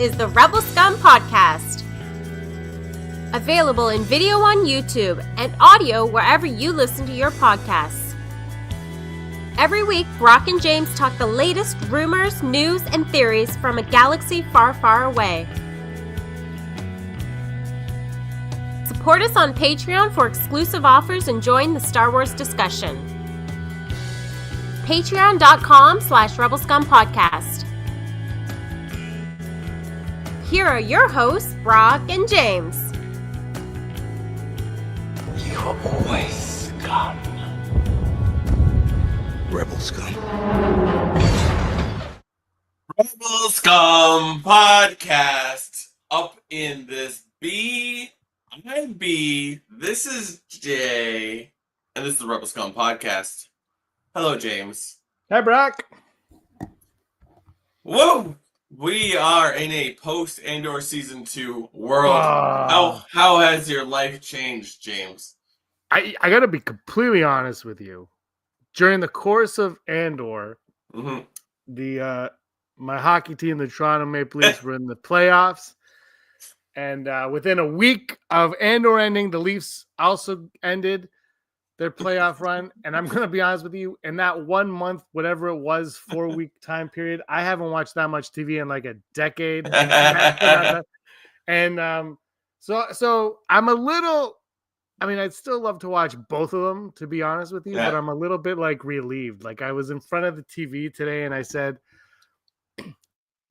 is the Rebel Scum Podcast. Available in video on YouTube and audio wherever you listen to your podcasts. Every week, Brock and James talk the latest rumors, news, and theories from a galaxy far, far away. Support us on Patreon for exclusive offers and join the Star Wars discussion. Patreon.com/Rebel Scum Podcast. Here are your hosts, Brock and James. You are always scum. Rebel Scum. Rebel Scum Podcast. Up in this B. I'm B. This is J. And this is the Rebel Scum Podcast. Hello, James. Hi, Brock. Whoa! We are in a post-Andor Season 2 world. How has your life changed, James? I got to be completely honest with you. During the course of Andor, my hockey team, the Toronto Maple Leafs, were in the playoffs. And within a week of Andor ending, the Leafs also ended their playoff run. And I'm going to be honest with you, in that 1 month, whatever it was, 4-week time period, I haven't watched that much TV in like a decade. And so I'm a little, I'd still love to watch both of them, to be honest with you, but I'm a little bit like relieved. Like I was in front of the TV today and I said,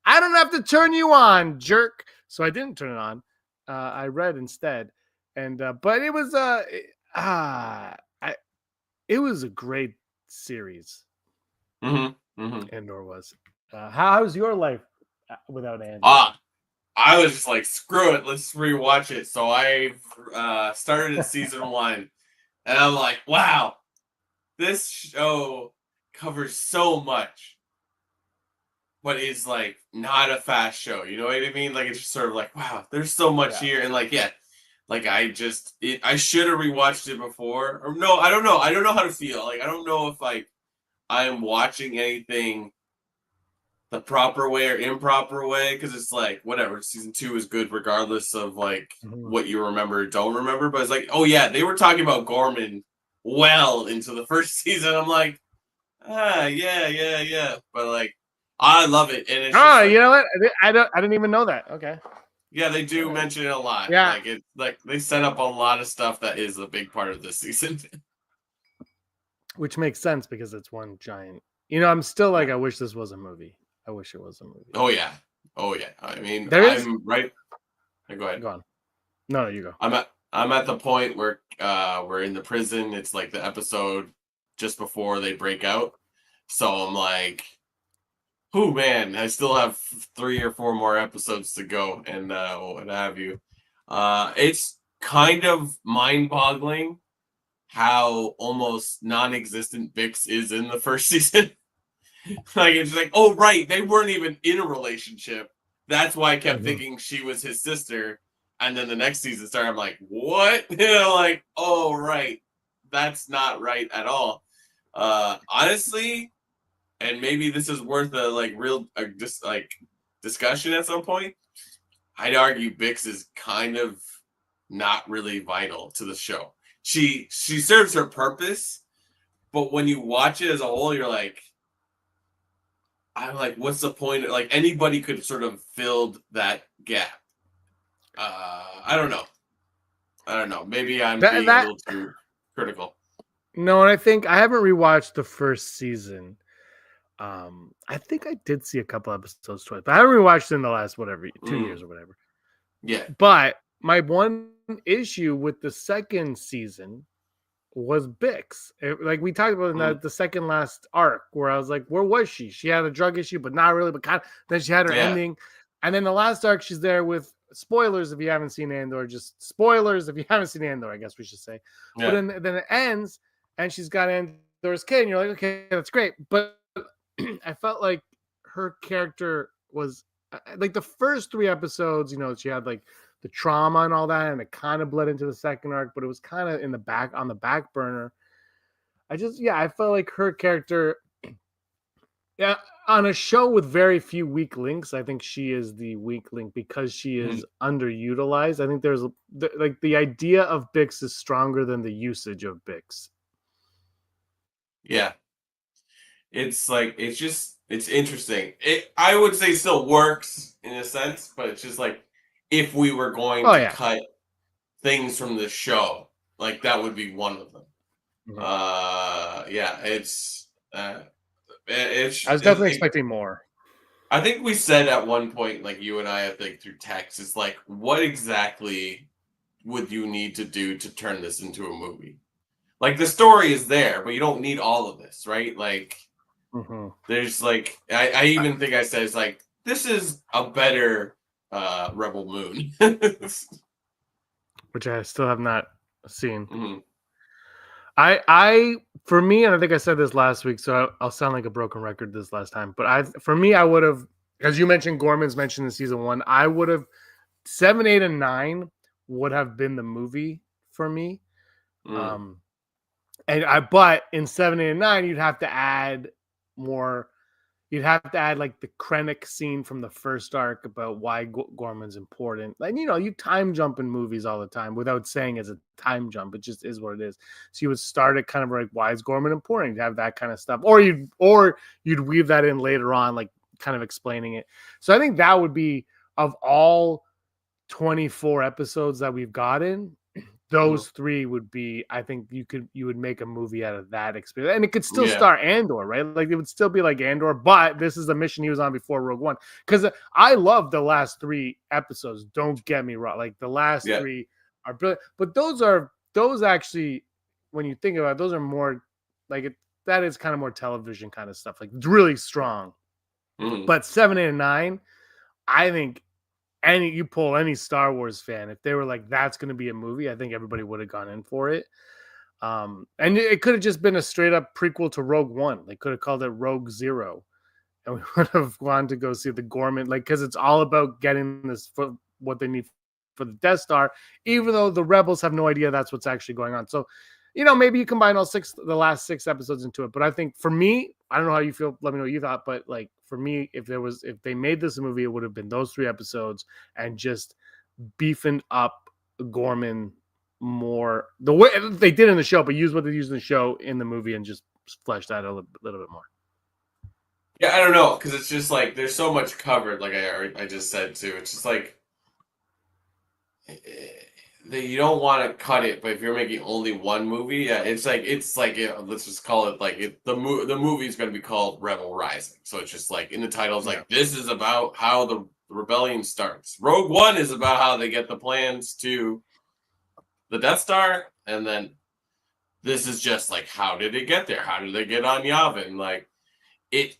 I don't have to turn you on, jerk. So I didn't turn it on. I read instead. And but it was it was a great series. Andor was. How's your life without Andor? I was just like, screw it, let's rewatch it. So I started in season 1, and I'm like, wow, this show covers so much, but is like not a fast show. You know what I mean? Like it's just sort of like, wow, there's so much here, and like I should have rewatched it before. Or no, I don't know. I don't know how to feel. Like I don't know if like I'm watching anything the proper way or improper way, because it's like whatever, season 2 is good regardless of like what you remember or don't remember. But it's like, oh yeah, they were talking about Gorman well into the first season. I'm like, yeah. But like I love it. And it's you know what? I didn't even know that. Okay. Yeah, they do mention it a lot. Yeah. Like they set up a lot of stuff that is a big part of this season. Which makes sense because it's one giant. I'm still like, I wish this was a movie. I wish it was a movie. Oh yeah. I mean, right. Go ahead. Go on. No, you go. I'm at the point where we're in the prison. It's like the episode just before they break out. So I'm like, oh man, I still have 3 or 4 more episodes to go, and what have you. It's kind of mind-boggling how almost non-existent Bix is in the first season. Like it's like, oh right, they weren't even in a relationship. That's why I kept thinking she was his sister. And then the next season started, I'm like, what? Like, oh right, that's not right at all. Honestly, and maybe this is worth a like real just like discussion at some point. I'd argue Bix is kind of not really vital to the show. She serves her purpose, but when you watch it as a whole, you're like, I'm like, what's the point? Like anybody could sort of fill that gap. I don't know. Maybe I'm being a little too critical. No, and I think I haven't rewatched the first season. I think I did see a couple episodes twice, but I haven't rewatched it in the last 2 years or whatever. Yeah. But my one issue with the second season was Bix. Like we talked about in the second last arc, where I was like, where was she? She had a drug issue, but not really. But kind of, then she had her ending, and then the last arc, she's there with spoilers if you haven't seen Andor. Just spoilers if you haven't seen Andor, I guess we should say. Yeah. But then it ends, and she's got Andor's kid, and you're like, okay, that's great. But I felt like her character was like the first 3 episodes. She had like the trauma and all that, and it kind of bled into the second arc, but it was kind of on the back burner. I felt like her character Yeah, on a show with very few weak links, I think she is the weak link because she is underutilized. I think there's like the idea of Bix is stronger than the usage of Bix. Yeah. It's like it's interesting. I would say still works in a sense, but it's just like if we were going Oh to yeah. cut things from the show, like that would be one of them. Mhm. Yeah, I was definitely expecting more. I think we said at one point, like you and I think through text, it's like, what exactly would you need to do to turn this into a movie? Like the story is there, but you don't need all of this, right? Like Mhm. there's like I even think I said it's like this is a better Rebel Moon. Which I still have not seen. Mhm. I for me, and I think I said this last week, so I'll sound like a broken record this last time. But for me, I would have, as you mentioned, Gorman's mentioned in season one. I would have 7, 8, and 9 would have been the movie for me. Mm. But in 7, 8, and 9, you'd have to add more. You'd have to add like the Krennic scene from the first arc about why Gorman's important. And you time jump in movies all the time without saying it's a time jump. It just is what it is. So you would start it kind of like, why is Gorman important? You have that kind of stuff, or you'd weave that in later on, like kind of explaining it. So I think that would be, of all 24 episodes that we've gotten, those three would be, I think you would make a movie out of that experience, and it could still Yeah. star Andor, right? Like it would still be like Andor, but this is the mission he was on before Rogue One. Because I love the last 3 episodes. Don't get me wrong; like the last Yeah. 3 are brilliant, but those actually, when you think about it, those are more like that is kind of more television kind of stuff, like really strong. Mhm. But 7, 8, and 9, I think you pull any Star Wars fan, if they were like, that's going to be a movie, I think everybody would have gone in for it. And it could have just been a straight up prequel to Rogue One. They could have called it Rogue Zero, and we would have wanted to go see the Gorman, like, because it's all about getting this for what they need for the Death Star, even though the Rebels have no idea that's what's actually going on. So, maybe you combine the last 6 episodes into it. But I think for me, I don't know how you feel. Let me know what you thought. But like for me, if they made this a movie, it would have been those 3 episodes and just beefing up Gorman more the way they did in the show, but use what they used in the show in the movie and just flesh that a little bit more. Yeah, I don't know, because it's just like there's so much covered, like I just said too. It's just like that you don't want to cut it, but if you're making only one movie, yeah, it's like let's just call it like the movie is going to be called Rebel Rising. So it's just like in the title, it's like this is about how the rebellion starts. Rogue One is about how they get the plans to the Death Star, and then this is just like how did it get there? How did they get on Yavin? Like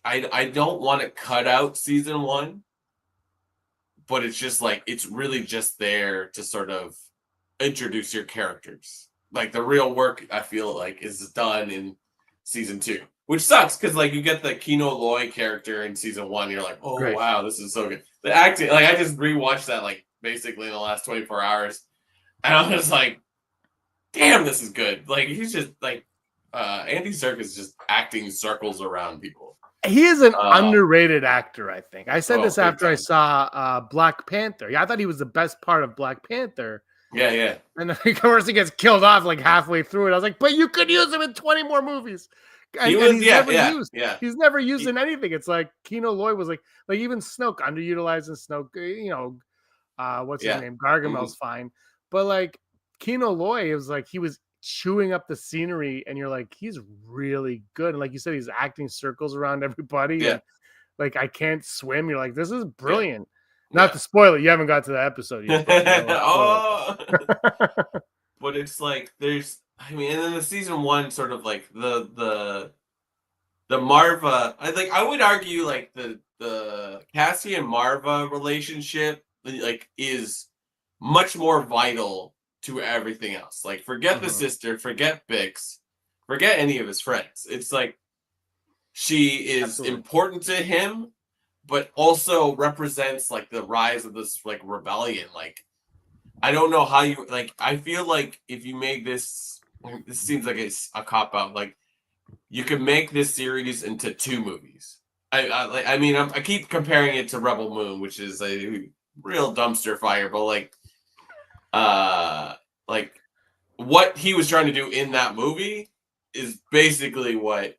I don't want to cut out season 1, but it's just like it's really just there to sort of introduce your characters. Like the real work, I feel like, is done in season 2, which sucks because like you get the Kino Loy character in season 1, you're like, oh Great. wow, this is so good. The acting, like I just rewatched that like basically in the last 24 hours, and I was like, damn, this is good. Like he's just like Andy Serkis is just acting circles around people. He is an underrated actor, I think. I said this after I time. saw Black Panther. Yeah, I thought he was the best part of Black Panther. Yeah. And then, of course, he gets killed off like halfway through it. I was like, but you could use him in 20 more movies. And he's never used. Yeah. He's never used in anything. It's like Kino Loy was like even Snoke, underutilizing Snoke, what's his name? Gargamel's fine. But like Kino Loy, it was like he was chewing up the scenery, and you're like, he's really good. And like you said, he's acting circles around everybody. Yeah. And like, I can't swim. You're like, this is brilliant. Yeah. Not to spoil it, you haven't got to the episode yet. But it's like and then the season 1 sort of like the Marva. I would argue like the Cassie and Marva relationship like is much more vital to everything else. Like forget the sister, forget Bix, forget any of his friends. It's like she is important to him, but also represents like the rise of this like rebellion. Like I don't know how you like. I feel like if you make this seems like it's a cop out. Like you could make this series into 2 movies, I mean, I keep comparing it to Rebel Moon, which is a real dumpster fire, but like what he was trying to do in that movie is basically what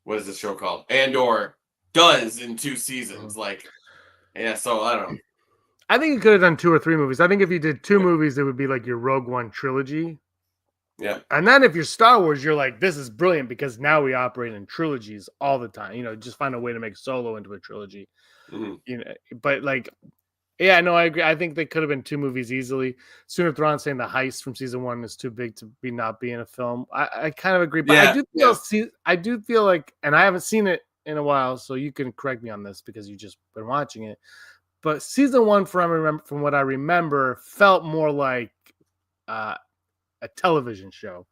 is the show called? Andor does in 2 seasons. Like, yeah, so I don't know. I think you could have done 2 or 3 movies. I think if you did 2 movies, it would be like your Rogue One trilogy. Yeah. And then if you're Star Wars, you're like, this is brilliant because now we operate in trilogies all the time. You know, just find a way to make Solo into a trilogy. Mhm. You know, but like, yeah, no, I agree. I think they could have been 2 movies easily. Sooner Thrawn saying the heist from season 1 is too big to be not being a film. I kind of agree, but I do feel like, and I haven't seen it in a while, so you can correct me on this because you just been watching it. But season 1, from what I remember, felt more like a television show.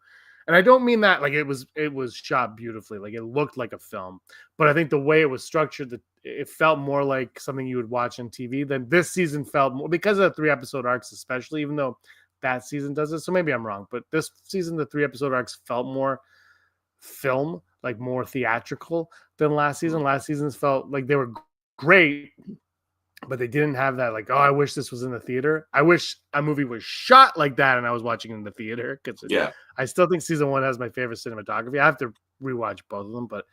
And I don't mean that like it was shot beautifully, like it looked like a film. But I think the way it was structured, it felt more like something you would watch on TV than this season felt more because of the 3-episode arcs, especially, even though that season does it. So maybe I'm wrong, but this season, the 3-episode arcs felt more film, like more theatrical than last season. Last season's felt like they were great, but they didn't have that like, oh, I wish this was in the theater. I wish a movie was shot like that and I was watching it in the theater, because I still think season 1 has my favorite cinematography. I have to rewatch both of them, but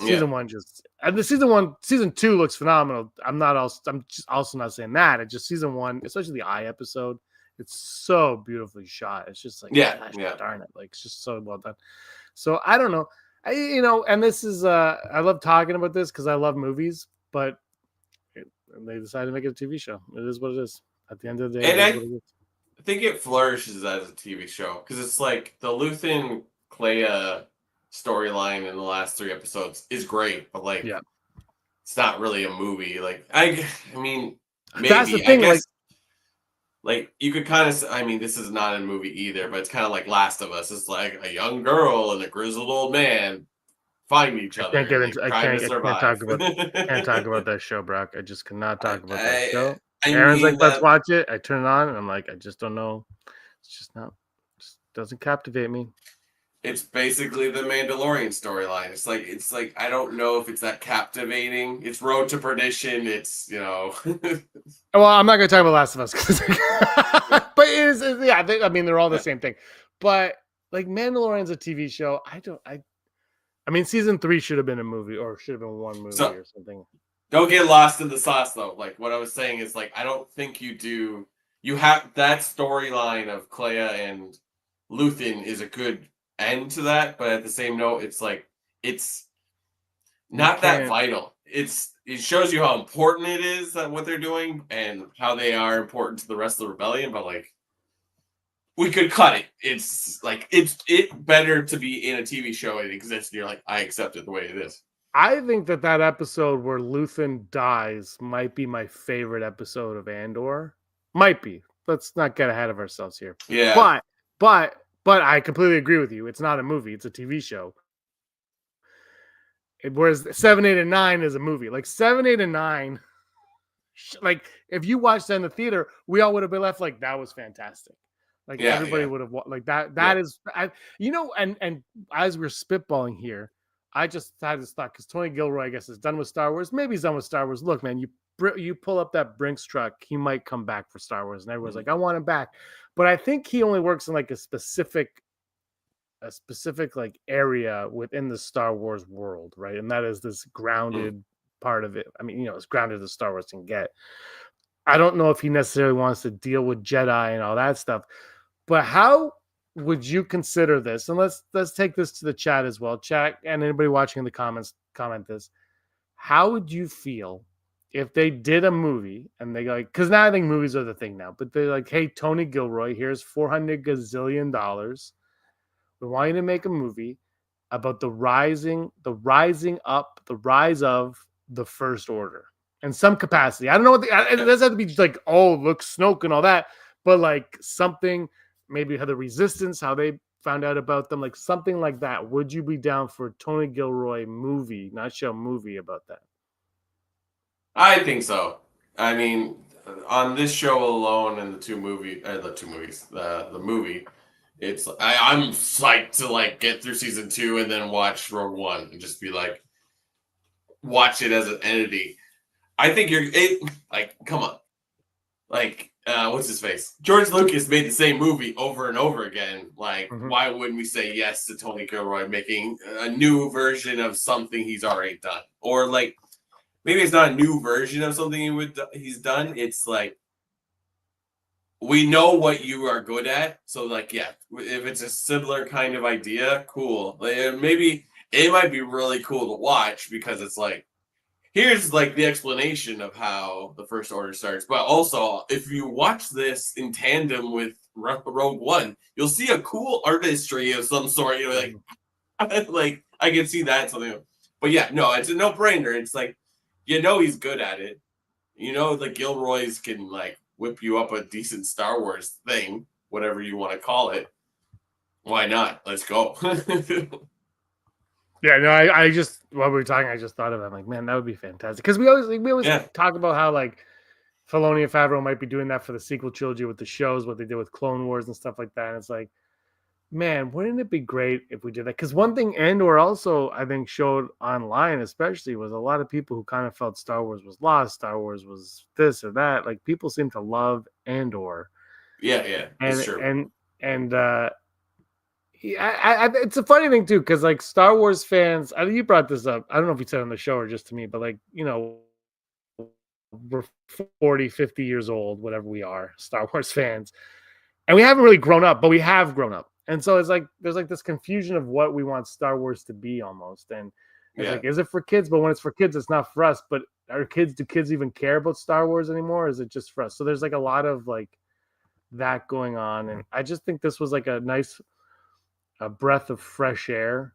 season 1 season 2 looks phenomenal. I'm just also not saying that. It's just season 1, especially the eye episode, it's so beautifully shot. It's just like, gosh, darn it, like it's just so well done. So I don't know, and this is I love talking about this because I love movies, but they decided to make it a TV show. It is what it is. At the end of the day, And it is what it is. I think it flourishes as a TV show because it's like the Luthen Clea storyline in the last 3 episodes is great, but like, it's not really a movie. Like, I mean, maybe That's the thing, I guess, like you could kind of. I mean, this is not a movie either, but it's kind of like Last of Us. It's like a young girl and a grizzled old man find each other. I can't talk about that show, Brock. I just cannot talk about that show. Aaron's like, let's watch it. I turn it on and I'm like, I just don't know. It's just doesn't captivate me. It's basically the Mandalorian storyline. It's like I don't know if it's that captivating. It's Road to Perdition. It's Well, I'm not gonna talk about Last of Us, but it is. I mean, they're all the same thing. But like Mandalorian's a TV show. I mean, season 3 should have been a movie, or should have been one movie or something. Don't get lost in the sauce, though. Like, what I was saying is, like, I don't think you do. You have that storyline of Clea and Luthen is a good end to that, but at the same note, it's like, it's not that vital. It shows you how important it is that what they're doing and how they are important to the rest of the rebellion, but like, we could cut it. It's like it's better to be in a TV show and it exists. And you're like, I accept it the way it is. I think that episode where Luthen dies might be my favorite episode of Andor. Might be. Let's not get ahead of ourselves here. Yeah. But I completely agree with you. It's not a movie. It's a TV show. Whereas 7, 8, and 9 is a movie. Like 7, 8, and 9. Like if you watched that in the theater, we all would have been left like, that was fantastic. Like everybody would have like that. That is, and as we're spitballing here, I just had this thought because Tony Gilroy, I guess, is done with Star Wars. Maybe he's done with Star Wars. Look, man, you pull up that Brinks truck, he might come back for Star Wars, and everyone's like, I want him back. But I think he only works in like a specific like area within the Star Wars world, right? And that is this grounded part of it. I mean, as grounded as Star Wars can get. I don't know if he necessarily wants to deal with Jedi and all that stuff. But how would you consider this? And let's take this to the chat as well. Chat and anybody watching in the comments, comment this. How would you feel if they did a movie and they because now I think movies are the thing now, but they're like, hey, Tony Gilroy, here's $400 gazillion. We want you to make a movie about the rise of the First Order in some capacity. I don't know what it doesn't have to be like, oh, look, Snoke and all that, but like something. Maybe how the Resistance, how they found out about them, like something like that. Would you be down for a Tony Gilroy movie, not show, movie about that? I think so. I mean, on this show alone and the movie, it's I'm psyched to like get through season 2 and then watch Rogue One and just be like, watch it as an entity. I think come on. Like, what's his face? George Lucas made the same movie over and over again. Like, why wouldn't we say yes to Tony Gilroy making a new version of something he's already done? Or like, maybe it's not a new version of something he's done. It's like, we know what you are good at. So like, yeah, if it's a similar kind of idea, cool. Like, maybe it might be really cool to watch because it's like, here's like the explanation of how the First Order starts. But also, if you watch this in tandem with Rogue One, you'll see a cool artistry of some sort. You know, like I can see that something. But yeah, no, it's a no-brainer. It's like, you know, he's good at it. You know, the Gilroys can like whip you up a decent Star Wars thing, whatever you want to call it. Why not? Let's go. Yeah, no, I just while we were talking, I just thought of it. I'm like, man, that would be fantastic. Because we always talk about how like Filoni and Favreau might be doing that for the sequel trilogy with the shows, what they did with Clone Wars and stuff like that. And it's like, man, wouldn't it be great if we did that? Because one thing Andor also, I think, showed online, especially, was a lot of people who kind of felt Star Wars was lost, Star Wars was this or that. Like people seem to love Andor. Yeah, that's true. And it's a funny thing too, because like Star Wars fans, I you brought this up. I don't know if you said it on the show or just to me, but like, you know, we're 40, 50 years old, whatever we are, Star Wars fans. And we haven't really grown up, but we have grown up. And so it's like there's like this confusion of what we want Star Wars to be almost. And it's like, is it for kids? But when it's for kids, it's not for us. But do kids even care about Star Wars anymore? Or is it just for us? So there's like a lot of like that going on. And I just think this was like a nice breath of fresh air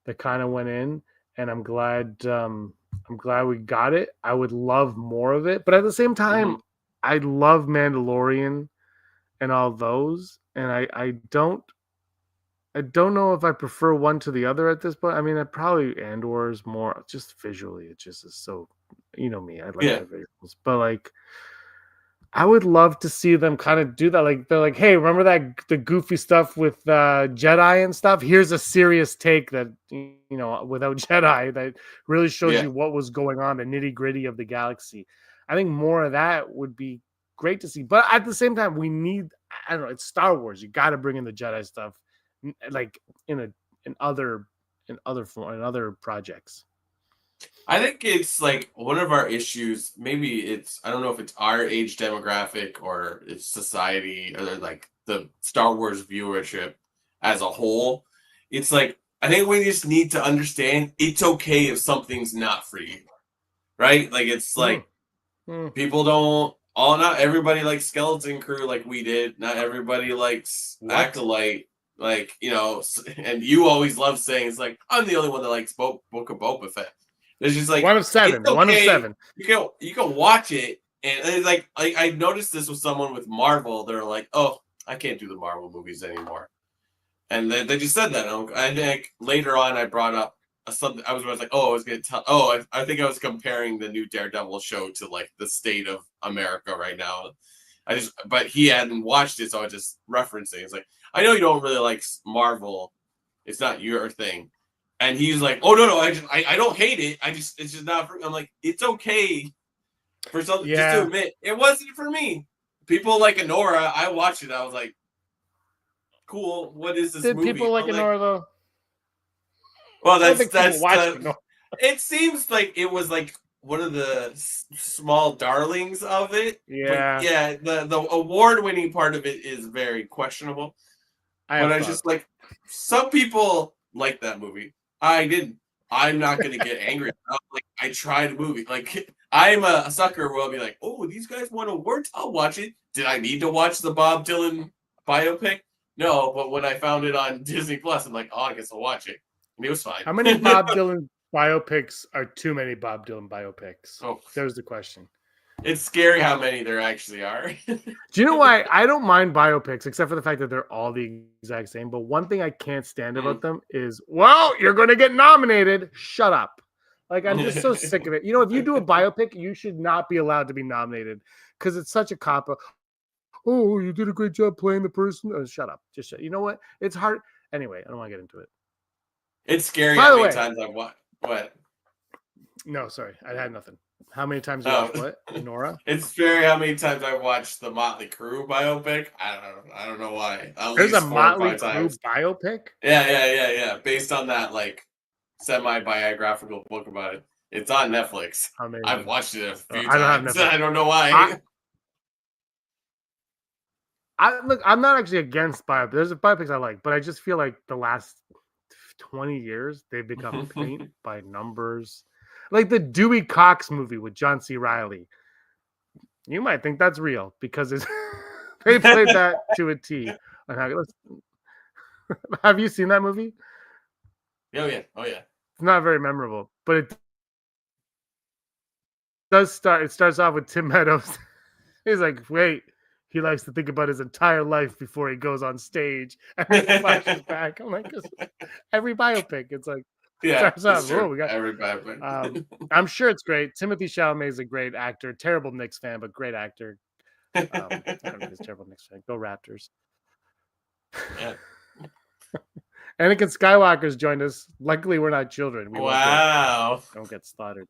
that kind of went in. And I'm glad we got it. I would love more of it. But at the same time, I love Mandalorian and all those. And I don't know if I prefer one to the other at this point. I mean, I probably Andor is more just visually. It just is so, you know me. I like the visuals, but like, I would love to see them kind of do that. Like they're like, hey, remember the goofy stuff with Jedi and stuff? Here's a serious take that without Jedi that really shows you what was going on, the nitty gritty of the galaxy. I think more of that would be great to see. But at the same time, we need. I don't know. It's Star Wars. You got to bring in the Jedi stuff, like in other projects. I think it's like one of our issues. Maybe I don't know if it's our age demographic or it's society or like the Star Wars viewership as a whole. It's like, I think we just need to understand it's okay if something's not for you, right? Like, it's like people not everybody likes Skeleton Crew like we did. Not everybody likes Acolyte. Like, and you always love saying, it's like, I'm the only one that likes Book of Boba Fett. It's just like one of seven. Okay. One of seven. You can watch it, and it's like I noticed this with someone with Marvel. They're like, "Oh, I can't do the Marvel movies anymore," and they just said that. I think later on I brought up something. I was like, "Oh, I was going to tell." Oh, I think I was comparing the new Daredevil show to like the state of America right now. But he hadn't watched it, so I was just referencing. It's like, I know you don't really like Marvel. It's not your thing. And he's like, "Oh no, I don't hate it. It's just not for." I'm like, it's okay for something just to admit it wasn't for me. People like Anora, I watched it. I was like, cool. What is this movie? Did people like Anora though? Well, that's it seems like it was like one of the small darlings of it. Yeah, but yeah. The award-winning part of it is very questionable. I was just like, some people like that movie. I didn't. I'm not going to get angry. Like, I tried a movie. Like, I'm a sucker where I'll be like, oh, these guys won awards? I'll watch it. Did I need to watch the Bob Dylan biopic? No, but when I found it on Disney Plus, I'm like, oh, I guess I'll watch it. And it was fine. How many Bob Dylan biopics are too many Bob Dylan biopics? Oh, there's the question. It's scary how many there actually are. Do you know why I don't mind biopics, except for the fact that they're all the exact same? But one thing I can't stand about them is, well, you're going to get nominated. Shut up. Like, I'm just so sick of it. If you do a biopic, you should not be allowed to be nominated because it's such a cop-out. Oh, you did a great job playing the person. Oh, shut up. You know what? It's hard. Anyway, I don't want to get into it. It's scary how many times I've watched. What? No, sorry, I had nothing. How many times you Oh. watched what? Nora? It's scary how many times I've watched the Motley Crue biopic. I don't know why. At There's a least 4 or Motley 5 Crue times. biopic. Yeah. Based on that, like, semi-biographical book about it. It's on Netflix. I've Amazing. watched it a few I don't have times. Netflix. I don't know why. Look, I'm not actually against biopics. There's biopics I like, but I just feel like the last 20 years they've become paint by numbers. Like the Dewey Cox movie with John C. Reilly. You might think that's real because it's they played that to a T. Have you seen that movie? Oh yeah. It's not very memorable, but it does start. It starts off with Tim Meadows. He's like, wait, he likes to think about his entire life before he goes on stage, and then flashes back. I'm like, every biopic, it's like Yeah, starts that's off. true. Oh, we got. Every biopic. I'm sure it's great. Timothy Chalamet is a great actor. Terrible Knicks fan, but great actor. I don't think he's a terrible Knicks fan. Go Raptors. Yeah. Anakin Skywalker's joined us. Luckily, we're not children. We Wow. don't get slaughtered.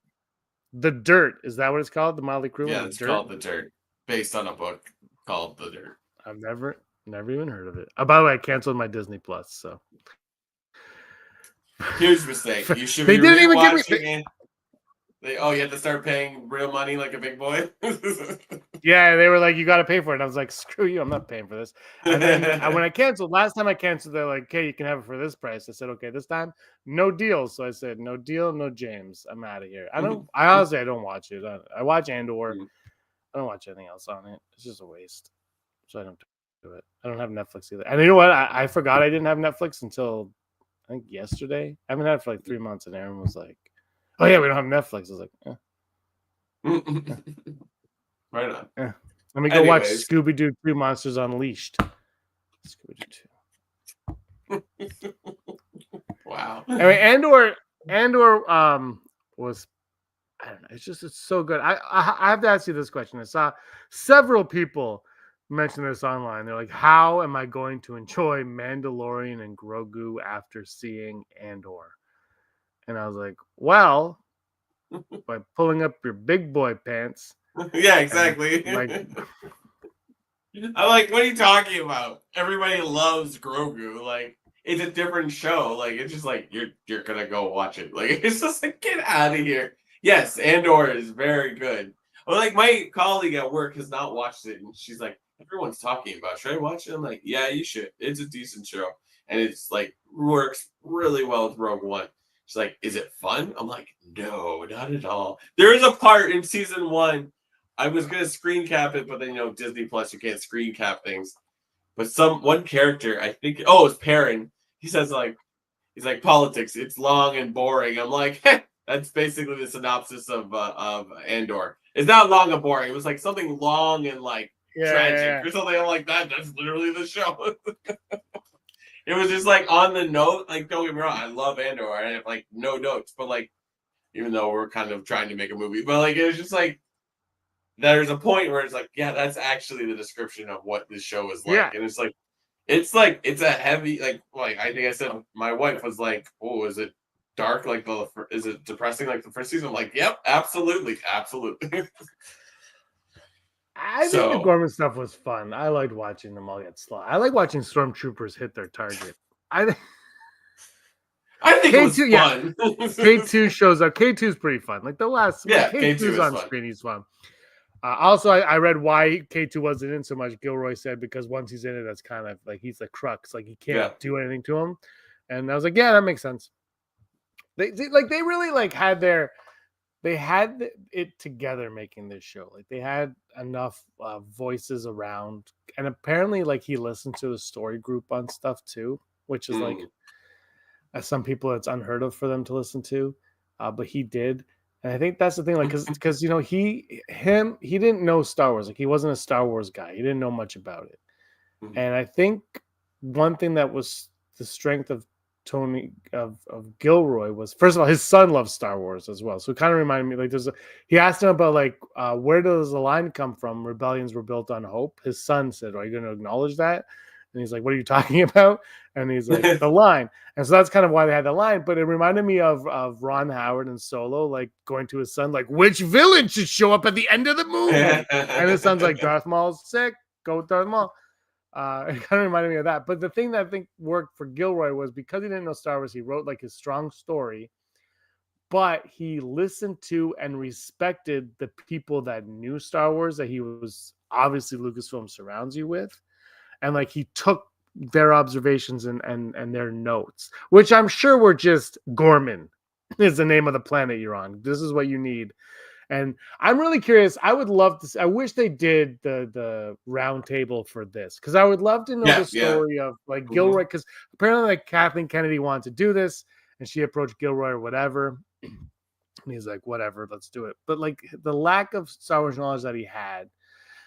The Dirt, is that what it's called? The Motley Crue? Yeah, it's called The Dirt, based on a book called The Dirt. I've never even heard of it. By the way, I canceled my Disney Plus. So huge mistake. You should they be didn't even give me. rewatching it. You have to start paying real money like a big boy. Yeah, they were like, you got to pay for it. And I was like, screw you, I'm not paying for this. And then when I canceled, last time I canceled, they're like, okay, you can have it for this price. I said, okay, this time, no deal. So I said, no deal, no James. I'm out of here. I honestly, I don't watch it. I watch Andor. I don't watch anything else on it. It's just a waste. So I don't do it. I don't have Netflix either. And you know what? I forgot I didn't have Netflix until I think yesterday. I haven't had it for like 3 months, and Aaron was like, oh yeah, we don't have Netflix. I was like, Right on. Let me go watch Scooby-Doo 2 Monsters Unleashed. Scooby-Doo 2. Wow. Anyway, Andor was, I don't know, it's so good. I have to ask you this question. I saw several people mention this online. They're like, how am I going to enjoy Mandalorian and Grogu after seeing Andor? And I was like, well, by pulling up your big boy pants. Yeah, exactly. Like, I'm like, what are you talking about? Everybody loves Grogu. Like, it's a different show. Like, it's just like you're gonna go watch it. Like, it's just like, get out of here. Yes, Andor is very good. Well, like my colleague at work has not watched it, and she's like, everyone's talking about it. Should I watch it? I'm like, yeah, you should. It's a decent show, and it's like works really well with Rogue One. She's like, is it fun? I'm like, no, not at all. There is a part in season 1. I was gonna screen cap it, but then Disney Plus, you can't screen cap things. But one character, I think, it's Perrin. He says he's like politics. It's long and boring. I'm like, that's basically the synopsis of Andor. It's not long and boring. It was like something long and like tragic or something. I'm like that. That's literally the show. It was just like on the note. Like, don't get me wrong, I love Andor. I have like no notes, but like, even though we're kind of trying to make a movie, but like it was just like. There's a point where it's like, yeah, that's actually the description of what this show is like. Yeah. And it's it's a heavy, like I think I said, my wife was like, oh, is it dark? Like is it depressing like the first season? I'm like, yep, absolutely. I think the Gorman stuff was fun. I liked watching them all get slaughtered. I like watching stormtroopers hit their target. I think K2, it was fun. K2 shows up. K2 is pretty fun. Like the last, K2's on screen, he's fun. Also, I read why K2 wasn't in so much. Gilroy said because once he's in it, that's kind of like he's the crux. Like he can't do anything to him. And I was like, yeah, that makes sense. They really like had it together making this show. Like they had enough voices around, and apparently like he listened to the story group on stuff too, which is like as some people it's unheard of for them to listen to, but he did. And I think that's the thing, like, because he didn't know Star Wars, like he wasn't a Star Wars guy. He didn't know much about it. And I think one thing that was the strength of Gilroy was, first of all, his son loves Star Wars as well. So it kind of reminded me, like, he asked him about like where does the line come from? Rebellions were built on hope. His son said, "Are you going to acknowledge that?" And he's like, what are you talking about? And he's like, the line. And so that's kind of why they had the line. But it reminded me of Ron Howard and Solo, like going to his son, like, which villain should show up at the end of the movie? And his son's like, Darth Maul's sick. Go with Darth Maul. It kind of reminded me of that. But the thing that I think worked for Gilroy was because he didn't know Star Wars, he wrote like his strong story, but he listened to and respected the people that knew Star Wars, that he was obviously Lucasfilm surrounds you with. And like he took their observations and their notes, which I'm sure were just Gorman is the name of the planet you're on. This is what you need. And I'm really curious. I would love to. I wish they did the round table for this, because I would love to know the story of like Gilroy. Because apparently, like Kathleen Kennedy wanted to do this, and she approached Gilroy or whatever, and he's like, "Whatever, let's do it." But like the lack of Star Wars knowledge that he had,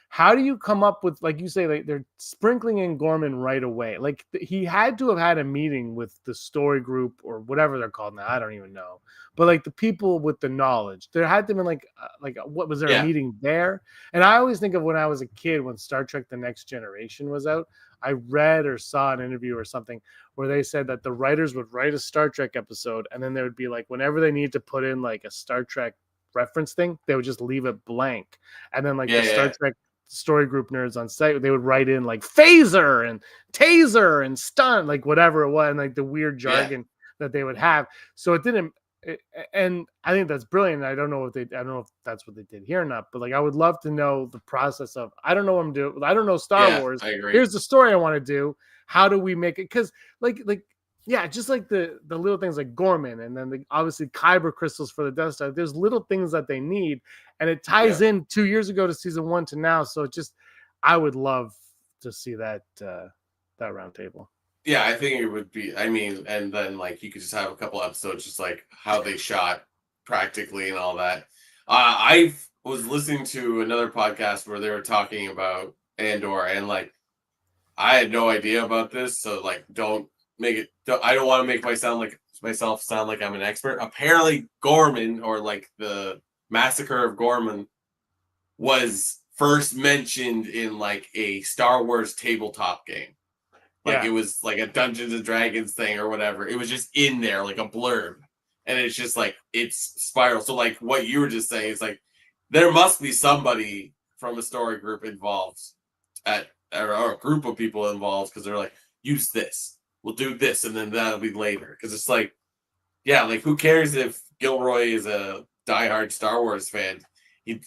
how do you come up with, like you say, like they're sprinkling in Gorman right away? Like he had to have had a meeting with the story group or whatever they're called now. I don't even know. But like the people with the knowledge, there had to have been like what was there a meeting there? And I always think of when I was a kid, when Star Trek: The Next Generation was out, I read or saw an interview or something where they said that the writers would write a Star Trek episode, and then there would be like whenever they needed to put in like a Star Trek reference thing, they would just leave it blank, and then like Star Trek story group nerds on site, they would write in like phaser and taser and stun, like whatever it was, and like the weird jargon that they would have. So it didn't. And I think that's brilliant. I don't know if that's what they did here or not, but like I would love to know the process of, I don't know what I'm doing. I don't know Star Wars. I agree. Here's the story I want to do. How do we make it? Because just like the little things like Gorman, and then obviously Kyber crystals for the Death Star. There's little things that they need, and it ties in 2 years ago to season 1 to now. So I would love to see that round table. Yeah, I think it would be. I mean, and then like you could just have a couple episodes, just like how they shot practically and all that. I was listening to another podcast where they were talking about Andor, and like I had no idea about this, so like I don't want to make myself sound like I'm an expert. Apparently, Gorman, or like the massacre of Gorman, was first mentioned in like a Star Wars tabletop game. Like it was like a Dungeons and Dragons thing or whatever. It was just in there like a blurb. And it's just like it's spiral. So like what you were just saying is like there must be somebody from a story group involved or a group of people involved, because they're like, use this. We'll do this, and then that'll be later. Because it's like, like who cares if Gilroy is a diehard Star Wars fan? He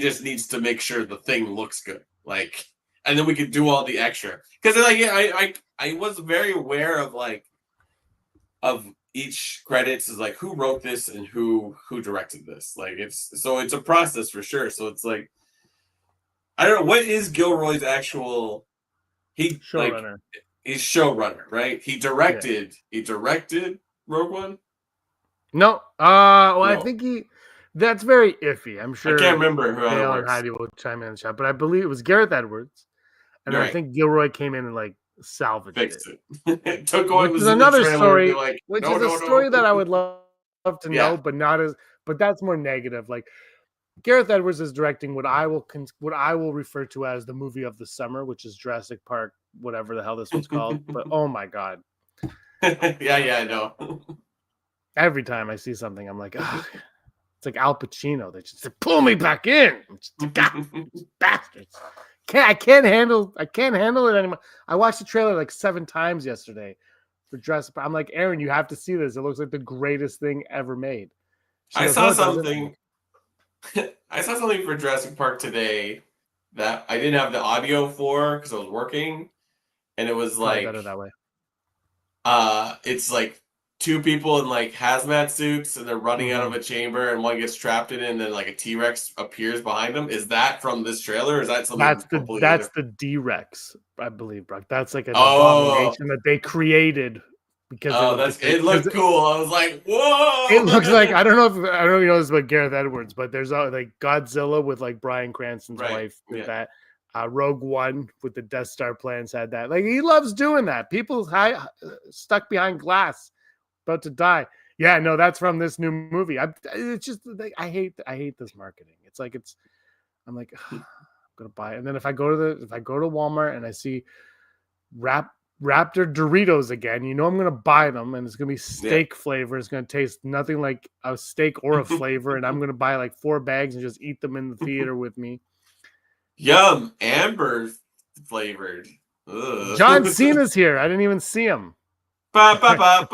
just needs to make sure the thing looks good. Like, and then we could do all the extra. Because like I was very aware of each credits, is like who wrote this and who directed this. Like it's a process for sure. So it's like, I don't know, what is Gilroy's actual showrunner. Like, he's showrunner, right? He directed Rogue One? No. No. I think that's very iffy. I'm sure I can't remember who Dale it and Heidi will chime in the chat, but I believe it was Gareth Edwards. And I think Gilroy came in and like salvaged fixed it. Took what which was is another story, like, which is a story that I would love to know, but that's more negative. Like Gareth Edwards is directing what I will refer to as the movie of the summer, which is Jurassic Park, whatever the hell this one's called. But oh my god. I know. Every time I see something, I'm like, oh, it's like Al Pacino. They just say, pull me back in. God, bastards. I can't handle it anymore. I watched the trailer like 7 times yesterday for Jurassic Park. I'm like, Aaron, you have to see this. It looks like the greatest thing ever made. I saw something for Jurassic Park today that I didn't have the audio for because I was working, and it was like better that way. It's like 2 people in like hazmat suits, and they're running out of a chamber, and one gets trapped in it, and then like a T-Rex appears behind them. Is that from this trailer, or is that something that's the D-Rex, I believe, Brock? That's like an abomination that they created because it looked cool. I was like, whoa! It looks like, I don't know if you know this about Gareth Edwards, but there's like Godzilla with like Bryan Cranston's wife with that. Rogue One with the Death Star plans had that. Like he loves doing that. People stuck behind glass, about to die. Yeah, no, that's from this new movie. It's just like, I hate this marketing. It's like I'm like, I'm gonna buy it. And then if I go to Walmart and I see Raptor Doritos again. You know I'm gonna buy them, and it's gonna be steak flavor. It's gonna taste nothing like a steak or a flavor, and I'm gonna buy like 4 bags and just eat them in the theater with me. Yum, amber flavored. Ugh. John Cena's here. I didn't even see him. Peacemaker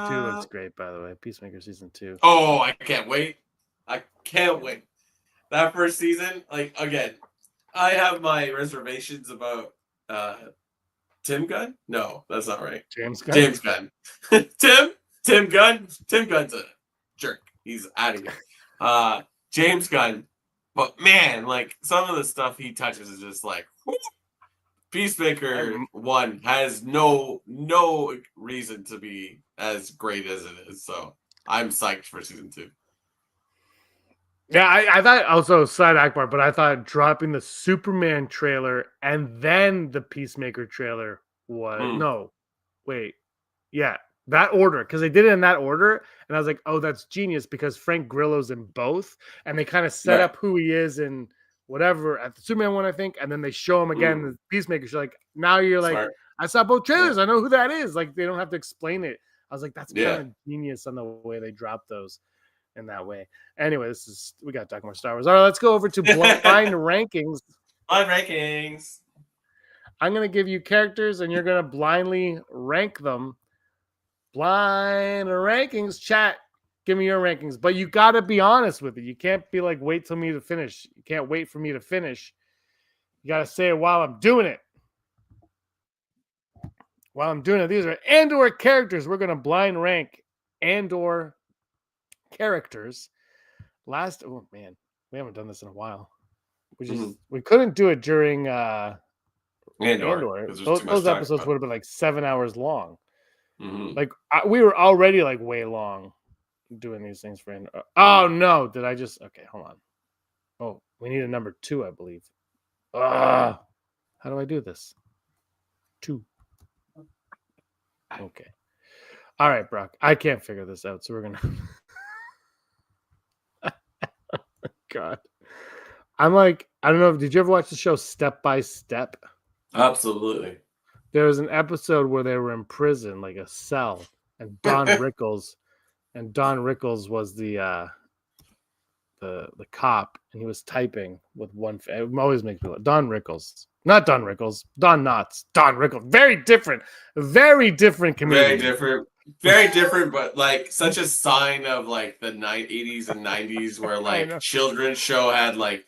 2 looks great, by the way. Peacemaker season 2. Oh, I can't wait. I can't wait. That first season, like, again, I have my reservations about Tim Gunn? No, that's not right. James Gunn. James Gunn. Tim Gunn. Tim Gunn's a jerk. He's out of here. James Gunn. But man, like some of the stuff he touches is just like whoo. Peacemaker 1 has no reason to be as great as it is. So I'm psyched for season 2. Yeah, I thought also side Akbar, but I thought dropping the Superman trailer and then the Peacemaker trailer was that order, because they did it in that order, and I was like, oh, that's genius because Frank Grillo's in both, and they kind of set up who he is in whatever at the Superman one, I think, and then they show him again in the Peacemaker. So like now you're like, I saw both trailers, I know who that is. Like they don't have to explain it. I was like, that's kind of genius on the way they dropped those. In that way. Anyway, we got to talk more Star Wars. All right, let's go over to blind rankings. Blind rankings. I'm going to give you characters and you're going to blindly rank them. Blind rankings. Chat, give me your rankings. But you got to be honest with it. You can't be like, wait till me to finish. You can't wait for me to finish. You got to say it while I'm doing it. While I'm doing it, these are Andor characters. We're going to blind rank Andor characters. We haven't done this in a while. We couldn't do it during Andor. Those episodes would have been like 7 hours long. Like we were already like way long doing these things for Andor. Oh no, did I just hold on. Oh, we need a number 2, I believe. How do I do this? 2. Okay. All right, Brock. I can't figure this out, so we're gonna God. I'm like, I don't know. Did you ever watch the show Step by Step? Absolutely. There was an episode where they were in prison, like a cell, and Don Rickles was the cop, and he was typing with one. It always makes me laugh. Don Rickles, not Don Rickles, Don Knotts, Don Rickles. Very different community. Very different, but like such a sign of like the 80s and 90s where like children's show had like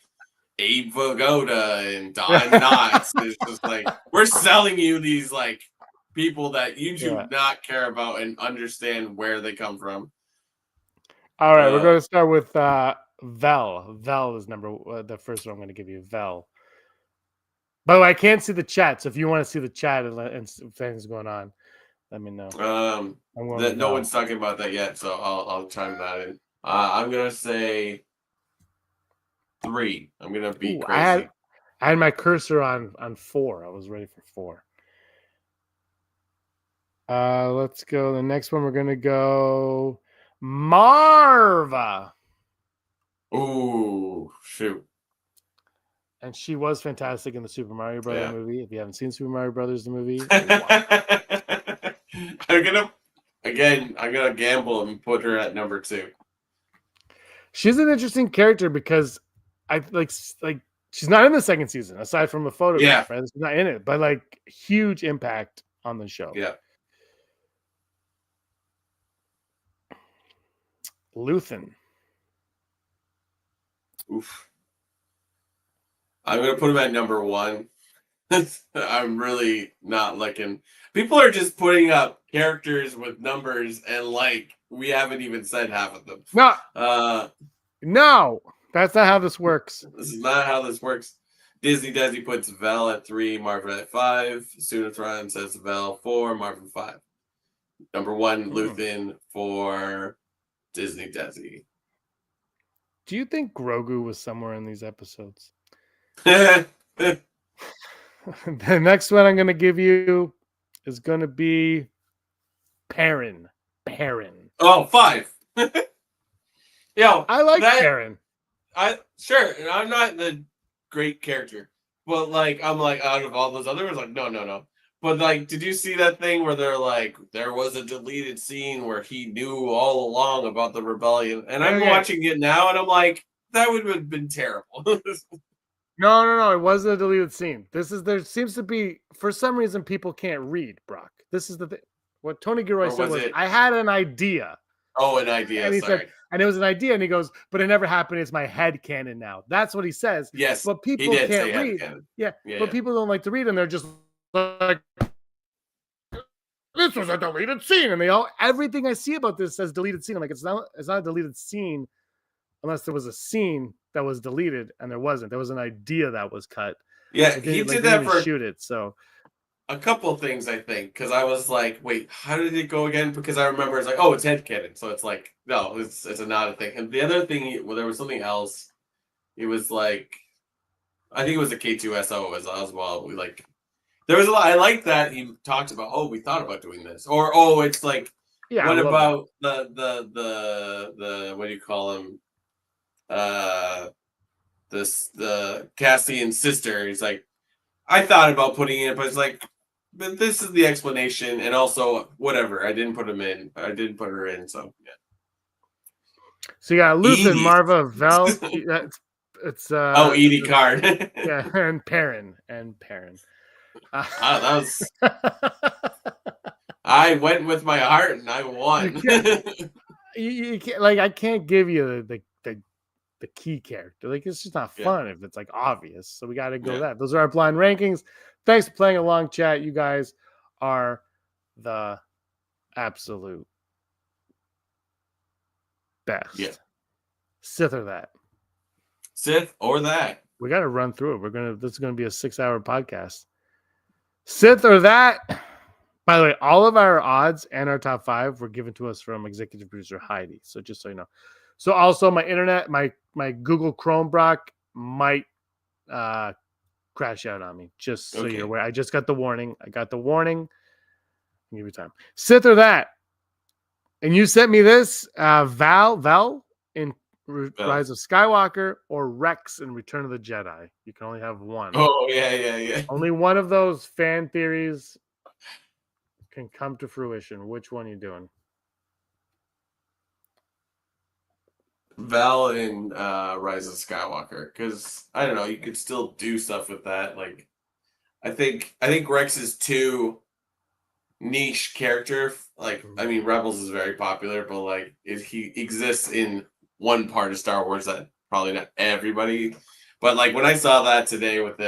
Abe Vigoda and Don Knotts. It's just like we're selling you these like people that you do not care about and understand where they come from. All right, we're going to start with Vel. Vel is the first one I'm going to give you. Vel. By the way, I can't see the chat, so if you want to see the chat and things going on, let me know. No one's talking about that yet, so I'll chime that in. I'm gonna say 3. I'm gonna be crazy. I had my cursor on 4. I was ready for 4. Let's go. The next one we're gonna go Marva. Ooh, shoot. And she was fantastic in the Super Mario Brothers movie. If you haven't seen Super Mario Brothers the movie, I'm gonna gamble and put her at number 2. She's an interesting character because I like she's not in the second season aside from the photograph. Right? She's not in it, but like huge impact on the show. Yeah. Luthen. Oof. I'm gonna put him at number 1. I'm really not looking. People are just putting up characters with numbers, and like we haven't even said half of them. No, that's not how this works. This is not how this works. Desi puts Vel at 3, Marvin at 5. Sunatron says Vel 4, Marvin 5. Number 1, Luthen for Disney Desi. Do you think Grogu was somewhere in these episodes? The next one I'm going to give you is going to be Perrin. Oh, 5. Yo, I like Perrin. Sure, I'm not the great character, But like, I'm like, out of all those other ones, like, no. But like, did you see that thing where they're like, there was a deleted scene where he knew all along about the rebellion, and I'm Okay. watching it now, and I'm like, that would have been terrible. No. It wasn't a deleted scene. There seems to be, for some reason, people can't read, Brock. This is the thing. What Tony Gilroy Or said was was, it? I had an idea. Oh, an idea. And he said, Sorry. and it was an idea. And he goes, but it never happened. It's my head canon now. That's what he says. Yes, But he people did say can't read. headcanon. Yeah. Yeah, But yeah. people don't like to read. And they're just like, this was a deleted scene. And everything I see about this says deleted scene. I'm like, it's not a deleted scene unless there was a scene that was deleted, and there wasn't. There was an idea that was cut. Yeah, Like, he they did that didn't for shoot it. So a couple of things, I think, because I was like, wait, how did it go again? Because I remember it's like, oh, it's headcanon. So it's like, no, it's not a thing. And the other thing, well, there was something else. It was like, I think it was a K2SO as well. We like, there was a lot. I like that he talked about, oh, we thought about doing this. Or, oh, it's like, yeah. what I love about the what do you call him? The Cassian's sister. He's like, I thought about putting it, but it's like, but this is the explanation, and also whatever. I didn't put him in. I didn't put her in, so yeah. So you got Luthen, Edie. Marva, Vel. It's Edie card. yeah, and Perrin. That was. I went with my heart and I won. You can't, like, I can't give you the key character. Like, it's just not fun if it's like obvious. So we got to go that. Those are our blind rankings. Thanks for playing along, chat. You guys are the absolute best. Yeah. Sith or that. Sith or that. We got to run through it. This is gonna be a 6-hour podcast. Sith or that. By the way, all of our odds and our top 5 were given to us from executive producer Heidi. So just so you know. So also my internet, my Google Chrome, Brock, might crash out on me. Just so you're aware. I just got the warning. I'll give you time. Sith or that. And you sent me this, Val in Rise of Skywalker, or Rex in Return of the Jedi. You can only have one. Oh, yeah. Only one of those fan theories can come to fruition. Which one are you doing? Val in Rise of Skywalker, because I don't know, you could still do stuff with that. Like, I think Rex is too niche character. Like, I mean, Rebels is very popular, but like, he exists in one part of Star Wars that probably not everybody. But like, when I saw that today with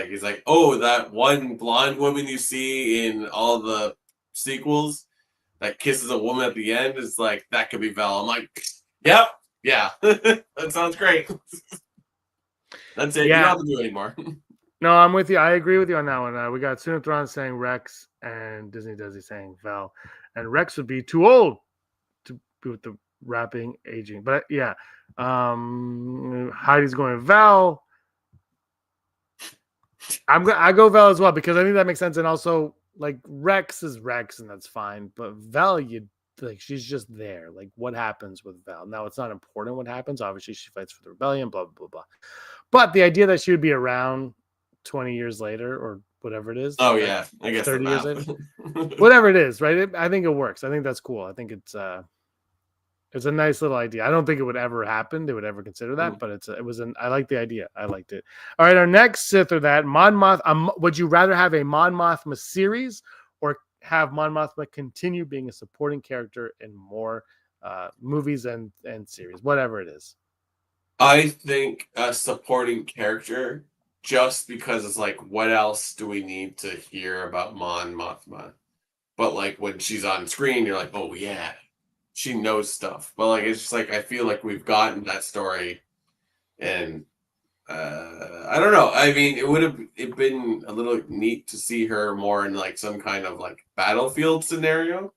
he's like, oh, that one blonde woman you see in all the sequels that kisses a woman at the end is like, that could be Val. I'm like, yep. Yeah, that sounds great. That's it. Yeah. You don't have to do anymore. No, I'm with you. I agree with you on that one. We got Sunithron saying Rex and Disney Desi saying Val. And Rex would be too old to be with the rapping aging. But yeah, Heidi's going Val. I go Val as well because I think that makes sense. And also, like, Rex is Rex, and that's fine. But Val, she's just there. Like, what happens with Val? Now, it's not important what happens. Obviously, she fights for the rebellion, blah, blah, blah, blah. But the idea that she would be around 20 years later or whatever it is. Oh, yeah. I guess 30 years later. Whatever it is, right? I think it works. I think that's cool. I think it's a nice little idea. I don't think it would ever happen. They would ever consider that, but I like the idea. I liked it. All right, our next Sith or that, Mon Mothma. Would you rather have a Mon Mothma series or have Mon Mothma continue being a supporting character in more movies and series, whatever it is? I think a supporting character, just because it's like, what else do we need to hear about Mon Mothma? But like, when she's on screen, you're like, oh yeah, she knows stuff. But like, it's just like, I feel like we've gotten that story, and I don't know. I mean, it would have been a little neat to see her more in like some kind of like battlefield scenario.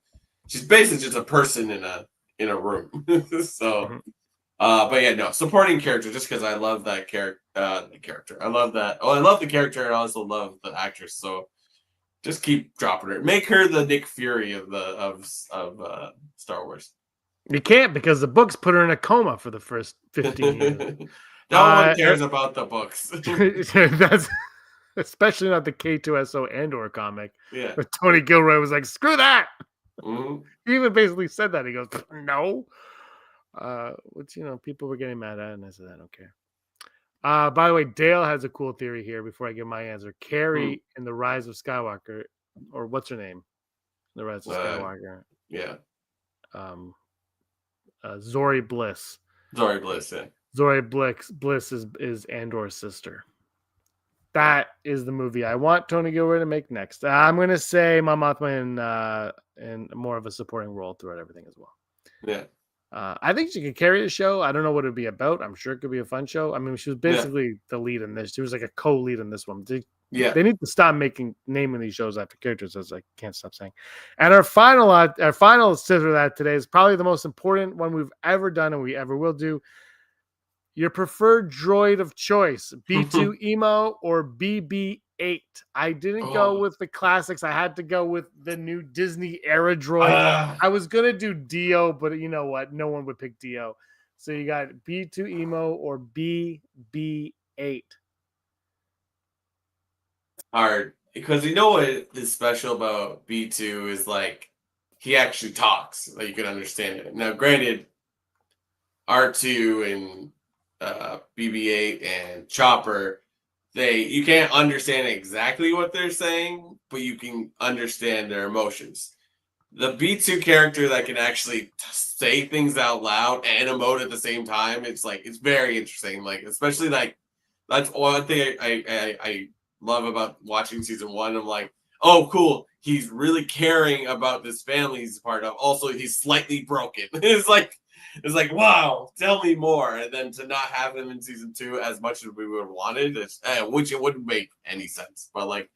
She's basically just a person in a room. So, but yeah, no, supporting character, just because I love that character. I love that. Oh, I love the character, and I also love the actress. So, just keep dropping her. Make her the Nick Fury of Star Wars. You can't, because the books put her in a coma for the first 15 years. No one cares about the books. Especially not the K2SO Andor comic. Yeah. Where Tony Gilroy was like, screw that. Mhm. He even basically said that. He goes, no. Which, people were getting mad at, and I said, I don't care. By the way, Dale has a cool theory here before I give my answer. Carrie in The Rise of Skywalker, or what's her name? The Rise of Skywalker. Yeah. Zori Bliss. Zori Bliss, yeah. Zori Bliss is Andor's sister. That is the movie I want Tony Gilroy to make next. I'm going to say Mon Mothma in more of a supporting role throughout everything as well. Yeah. I think she could carry the show. I don't know what it'd be about. I'm sure it could be a fun show. I mean, she was basically the lead in this. She was like a co-lead in this one. They need to stop naming these shows after characters, as I can't stop saying. And our final scissor that today is probably the most important one we've ever done and we ever will do. Your preferred droid of choice, B2 Emo or BB8. I didn't go with the classics. I had to go with the new Disney era droid. I was going to do Dio, but you know what? No one would pick Dio. So you got B2 Emo or BB8. Hard. Because you know what is special about B2 is like he actually talks. Like you can understand it. Now, granted, R2 and BB-8 and Chopper, you can't understand exactly what they're saying, but you can understand their emotions. The B2 character that can actually say things out loud and emote at the same time, it's very interesting. Like, especially like that's one thing I love about watching season 1. I'm like, oh, cool. He's really caring about this family he's part of. Also, he's slightly broken. It's like, wow, tell me more. And then to not have him in season 2 as much as we would have wanted, which it wouldn't make any sense. But like,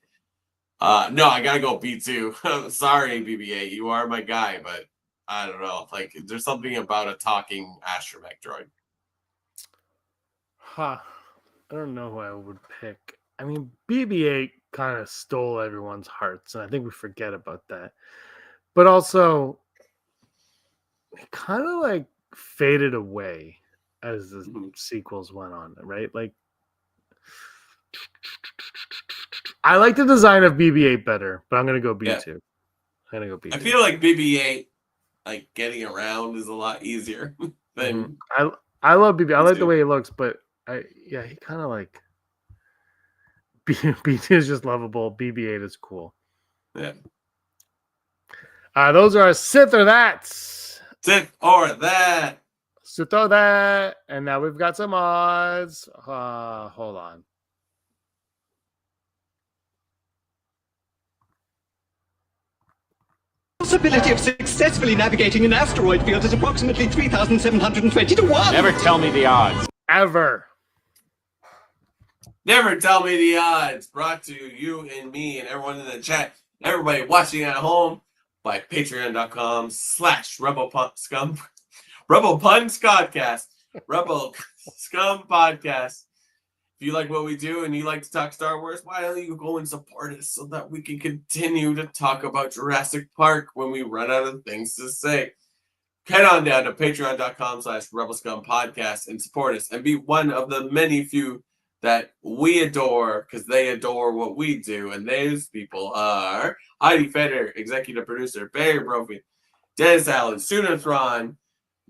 no, I gotta go B2. Sorry, BB-8, you are my guy, but I don't know. Like, there's something about a talking astromech droid. I don't know who I would pick. I mean, BB-8 kind of stole everyone's hearts, and I think we forget about that. But also, it kind of like faded away as the sequels went on, right? Like, I like the design of BB-8 better, but I'm gonna go B2. I'm gonna go B2. I feel like BB-8, like getting around is a lot easier than. I love BB. I like the way he looks, but he kind of like B2 is just lovable. BB-8 is cool. Yeah. Those are our Sith or That's. Sith or that. Sith or that. And now we've got some odds. Hold on. Possibility of successfully navigating an asteroid field is approximately 3,720 to 1. Never tell me the odds. Ever. Never tell me the odds. Brought to you and me and everyone in the chat. Everybody watching at home by patreon.com/RebelScum. Rebel Puns Podcast. Rebel Scum Podcast. If you like what we do and you like to talk Star Wars, why don't you go and support us so that we can continue to talk about Jurassic Park when we run out of things to say. Head on down to patreon.com/RebelScumPodcast and support us and be one of the many few that we adore because they adore what we do. And those people are Heidi Feder, executive producer, Barry Brophy, Dennis Allen, Suna Thrawn,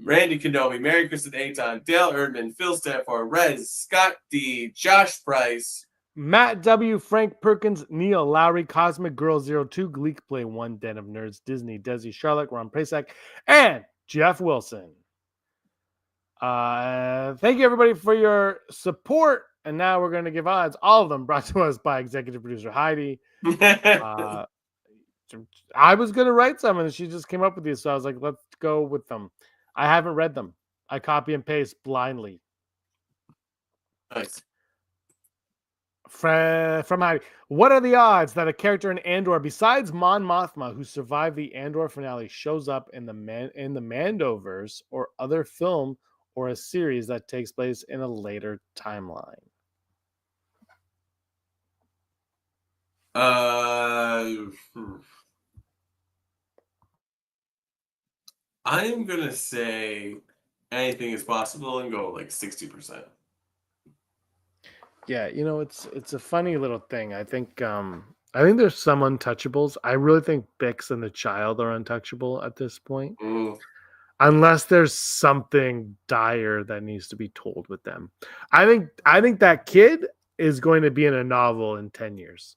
Randy Kenobi, Mary Kristen Aton, Dale Erdman, Phil Stanford, Rez, Scott D, Josh Price, Matt W, Frank Perkins, Neil Lowry, Cosmic Girl 02, Gleek Play 1, Den of Nerds, Disney, Desi, Charlotte, Ron Prasak, and Jeff Wilson. Thank you everybody for your support. And now we're going to give odds, all of them brought to us by executive producer Heidi. I was going to write some and she just came up with these. So I was like, let's go with them. I haven't read them. I copy and paste blindly. Nice. From Heidi. What are the odds that a character in Andor besides Mon Mothma who survived the Andor finale shows up in the Mandoverse or other film or a series that takes place in a later timeline? I'm gonna say anything is possible and go like 60%. Yeah, it's a funny little thing. I think there's some untouchables. I really think Bix and the child are untouchable at this point. Mm. Unless there's something dire that needs to be told with them. I think that kid is going to be in a novel in 10 years.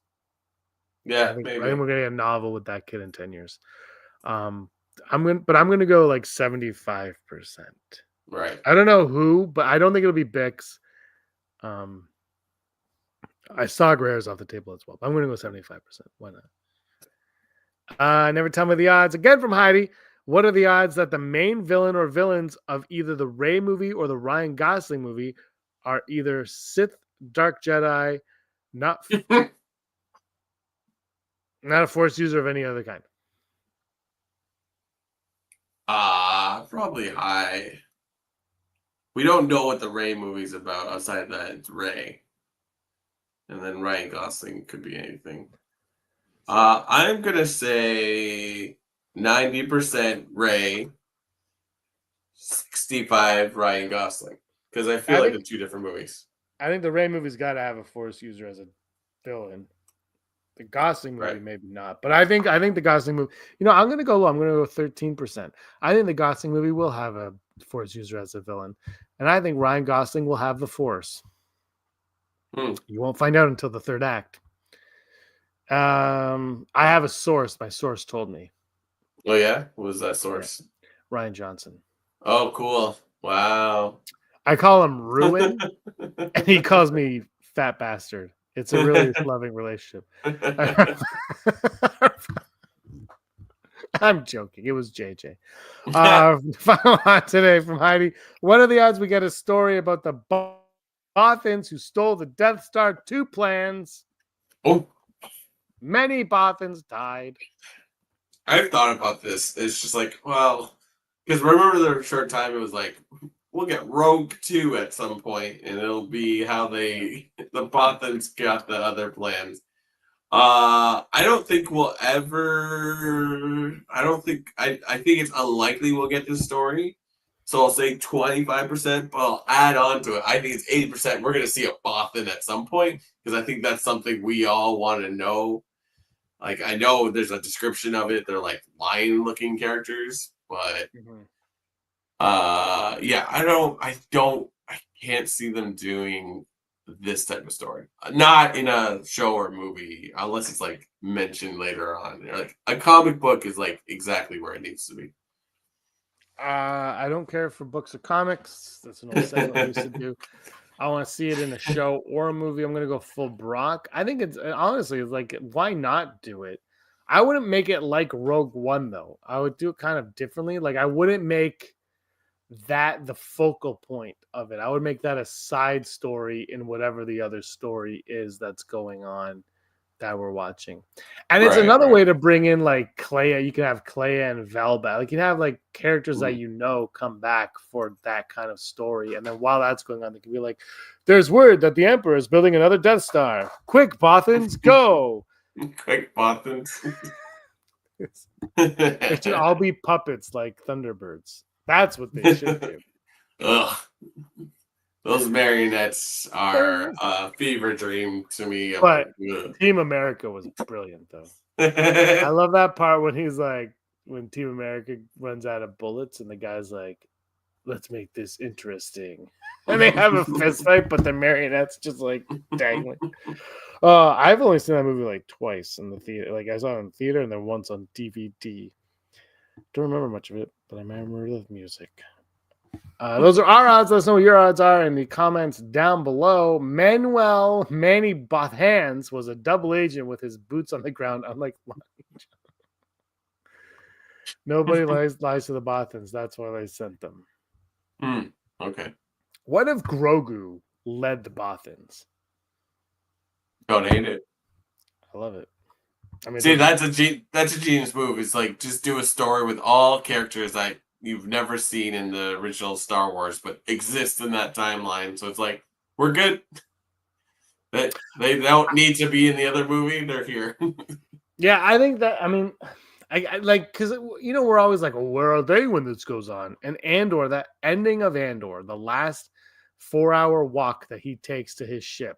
Yeah, I think maybe. we're gonna get a novel with that kid in 10 years. Um I'm gonna go like 75%. Right. I don't know who, but I don't think it'll be Bix. Um I saw Guerrero's off the table as well. But I'm gonna go 75%. Why not? Never tell me the odds. Again from Heidi. What are the odds that the main villain or villains of either the Rey movie or the Ryan Gosling movie are either Sith, Dark Jedi, not not a Force user of any other kind? Probably high. We don't know what the Ray movie's about outside that it's Ray. And then Ryan Gosling could be anything. I'm gonna say 90% Ray, 65 Ryan Gosling. Because I feel I like think they're two different movies. I think the Rey movie's got to have a Force user as a villain. The Gosling movie, Right. maybe not, but I think the Gosling movie. I'm gonna go low. I'm gonna go 13%. I think the Gosling movie will have a Force user as a villain, and I think Ryan Gosling will have the Force. Hmm. You won't find out until the third act. I have a source. My source told me. Oh yeah? What was that source? Ryan Johnson. Oh, cool. Wow. I call him Ruin, and he calls me fat bastard. It's a really loving relationship. I'm joking. It was JJ. Final hot today from Heidi. What are the odds we get a story about the Bothans who stole the Death Star 2 plans? Oh, Many Bothans died. I've thought about this. It's just like, well, because remember the short time it was like, we'll get Rogue 2 at some point, and it'll be how the Bothans got the other plans. I don't think we'll ever. I think it's unlikely we'll get this story. So I'll say 25%, but I'll add on to it. I think it's 80%. We're going to see a Bothan at some point because I think that's something we all want to know. Like, I know there's a description of it. They're like lion looking characters, but yeah, I can't see them doing this type of story. Not in a show or movie, unless it's like mentioned later on. Like a comic book is like exactly where it needs to be. I don't care for books or comics. That's an old segment we used to do. I want to see it in a show or a movie. I'm going to go full Brock. I think it's honestly, it's like, why not do it? I wouldn't make it like Rogue One, though. I would do it kind of differently. Like, I wouldn't make that the focal point of it. I would make that a side story in whatever the other story is that's going on that we're watching. And it's another way to bring in like Clea. You can have Clea and Velba. Like you can have like characters that come back for that kind of story. And then while that's going on, they can be like, there's word that the Emperor is building another Death Star. Quick, Bothans, go. Quick, Bothans. It should all be puppets like Thunderbirds. That's what they should do. Ugh. Those marionettes are a fever dream to me. But Team America was brilliant, though. I love that part when he's like, when Team America runs out of bullets and the guy's like, let's make this interesting. And they have a fist fight, but the marionette's just like dangling. I've only seen that movie like twice in the theater. Like I saw it in theater and then once on DVD. Don't remember much of it, but I remember the music. Those are our odds. Let us know what your odds are in the comments down below. Manuel Manny Bothans was a double agent with his boots on the ground, unlike nobody lies to the Bothans. That's why they sent them. Okay. What if Grogu led the Bothans? Don't hate it. I love it. I mean, see, that's a genius move. It's like just do a story with all characters that you've never seen in the original Star Wars, but exist in that timeline. So it's like we're good. They don't need to be in the other movie. They're here. Yeah, I think that. I mean, I like because we're always like, well, where are they when this goes on? And Andor, that ending of Andor, the last 4-hour walk that he takes to his ship,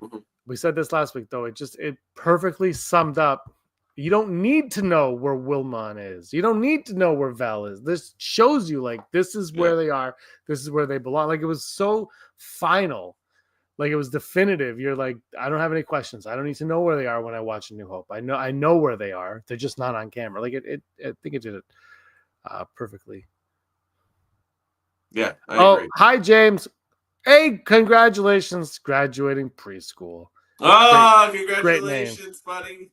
Mhm. We said this last week, though. It perfectly summed up. You don't need to know where Wilmon is. You don't need to know where Val is. This shows you, like, this is where they are. This is where they belong. Like, it was so final. Like, it was definitive. You're like, I don't have any questions. I don't need to know where they are when I watch A New Hope. I know where they are. They're just not on camera. Like, I think it did it perfectly. Yeah, I agree. Hi, James. Hey, congratulations graduating preschool. Oh, great name. congratulations, buddy.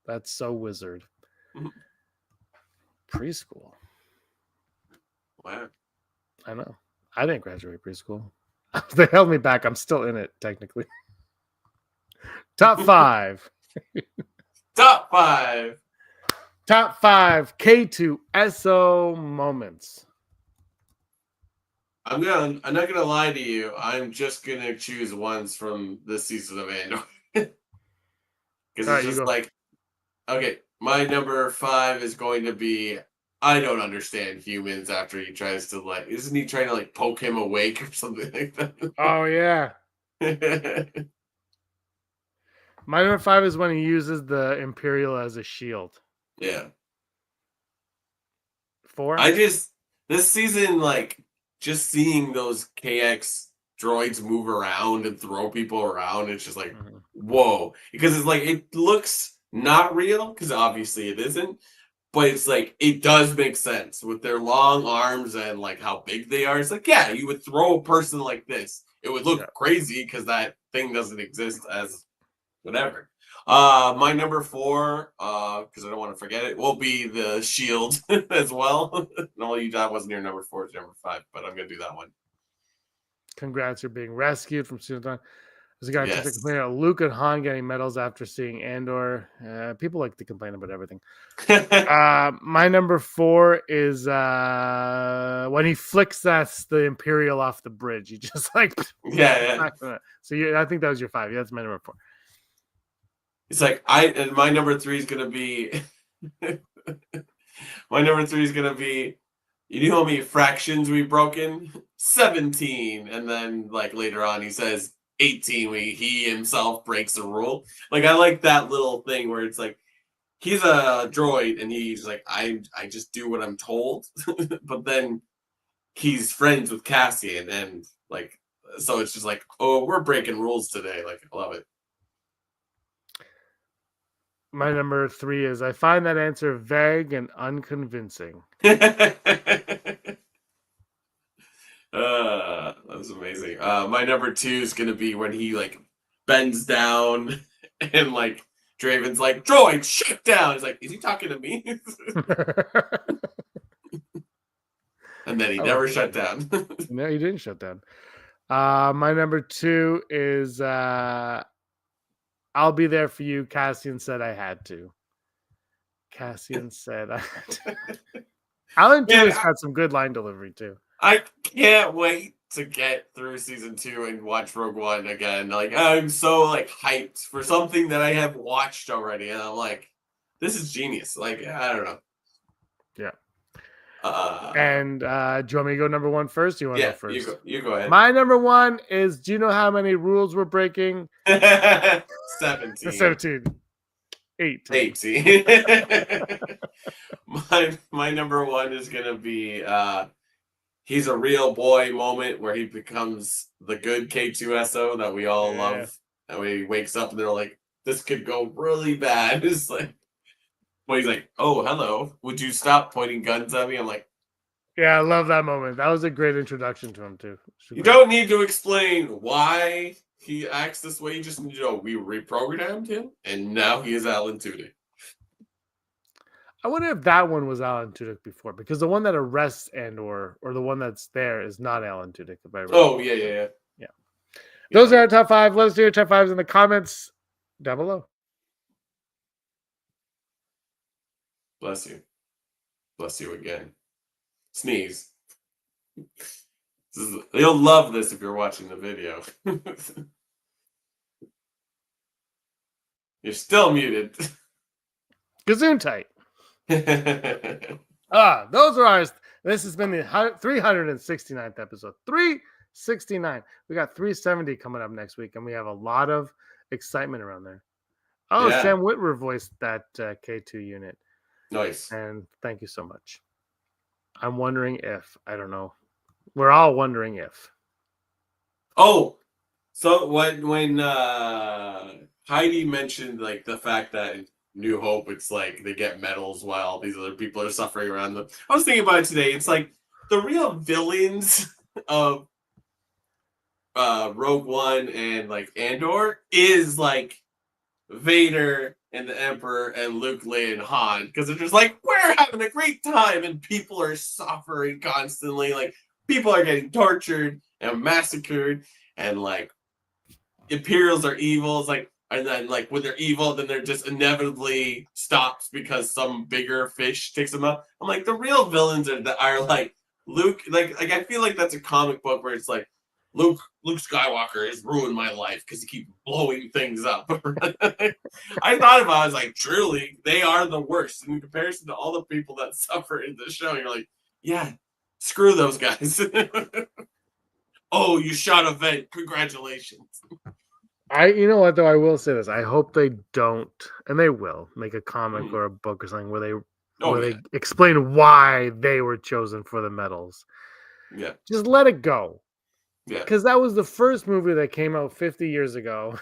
That's so wizard. Preschool. Wow. I know. I didn't graduate preschool. They held me back. I'm still in it, technically. Top 5. Top 5. Top 5 K2SO moments. I'm not gonna lie to you. I'm just gonna choose ones from this season of Andor. Because it's just like, okay, my number 5 is going to be, I don't understand humans after he tries to, like, isn't he trying to, like, poke him awake or something like that? Oh, yeah. My number 5 is when he uses the Imperial as a shield. Yeah. 4? This season, like, just seeing those KX droids move around and throw people around, it's just like, whoa. Because it's like, it looks not real, because obviously it isn't, but it's like, it does make sense with their long arms and like how big they are. It's like, yeah, you would throw a person like this. It would look crazy because that thing doesn't exist as whatever. My number 4, because I don't want to forget it, will be the shield as well. No, that wasn't your number 4, it's number 5, but I'm gonna do that one. Congrats, you're being rescued from Sudan. There's a guy Yes. complaining about Luke and Han getting medals after seeing Andor. People like to complain about everything. My number 4 is when he flicks the Imperial off the bridge. He just like yeah. So I think that was your 5. Yeah, that's my number 4. It's like and my number 3 is gonna be my number 3 is gonna be, you know how many fractions we've broken? 17. And then like later on he says 18 when he himself breaks the rule. Like, I like that little thing where it's like, he's a droid and he's like, I just do what I'm told. But then he's friends with Cassian, and like, so it's just like, oh, we're breaking rules today. Like, I love it. My number 3 is I find that answer vague and unconvincing. That's amazing. My number 2 is gonna be when he like bends down and like Draven's like, droid, shut down. He's like, is he talking to me? And then he never shut down. No, he didn't shut down. My number 2 is I'll be there for you. Cassian said I had to. Cassian said I had to. Alan Tudyk's got some good line delivery too. I can't wait to get through season 2 and watch Rogue One again. Like, I'm so like hyped for something that I have watched already, and I'm like, this is genius. Like, I don't know. Yeah. And do you want me to go number 1 first? Do you want to go first? You go ahead. My number 1 is, do you know how many rules we're breaking? 17. 17. 18. My number 1 is gonna be he's a real boy moment where he becomes the good K2SO that we all love. And when he wakes up and they're like, this could go really bad. It's like, well, he's like, oh, hello. Would you stop pointing guns at me? I'm like, yeah, I love that moment. That was a great introduction to him too. You don't need to explain why he acts this way. You just need to know we reprogrammed him, and now he is Alan Tudyk. I wonder if that one was Alan Tudyk before, because the one that arrests Andor, or the one that's there, is not Alan Tudyk. If I remember. Oh, yeah. Those are our top 5. Let us do your top 5s in the comments down below. Bless you. Bless you again. Sneeze. You'll love this if you're watching the video. You're still muted. Gesundheit. Those are ours. This has been the 369th episode. 369. 69. We got 370 coming up next week, and we have a lot of excitement around there. Oh, Yeah. Sam Witwer voiced that K2 unit. Nice. And thank you so much. I'm wondering if, I don't know. We're all wondering if. Oh, so when Heidi mentioned like the fact that in New Hope it's like they get medals while these other people are suffering around them. I was thinking about it today. It's like the real villains of Rogue One and like Andor is like Vader and the Emperor and Luke, Leia, and Han, because they're just like, we're having a great time and people are suffering constantly. Like people are getting tortured and massacred, and like Imperials are evil. It's like, and then like when they're evil, then they're just inevitably stopped because some bigger fish takes them out. I'm like, the real villains are like Luke. Like I feel like that's a comic book where it's like Luke Skywalker has ruined my life because he keeps blowing things up. I thought about it, I was like, truly, they are the worst in comparison to all the people that suffer in the show. You're like, yeah, screw those guys. Oh, you shot a vent. Congratulations. You know what though, I will say this. I hope they don't, and they will make a comic or a book or something where they explain why they were chosen for the medals. Yeah. Just let it go. Yeah. Because that was the first movie that came out 50 years ago.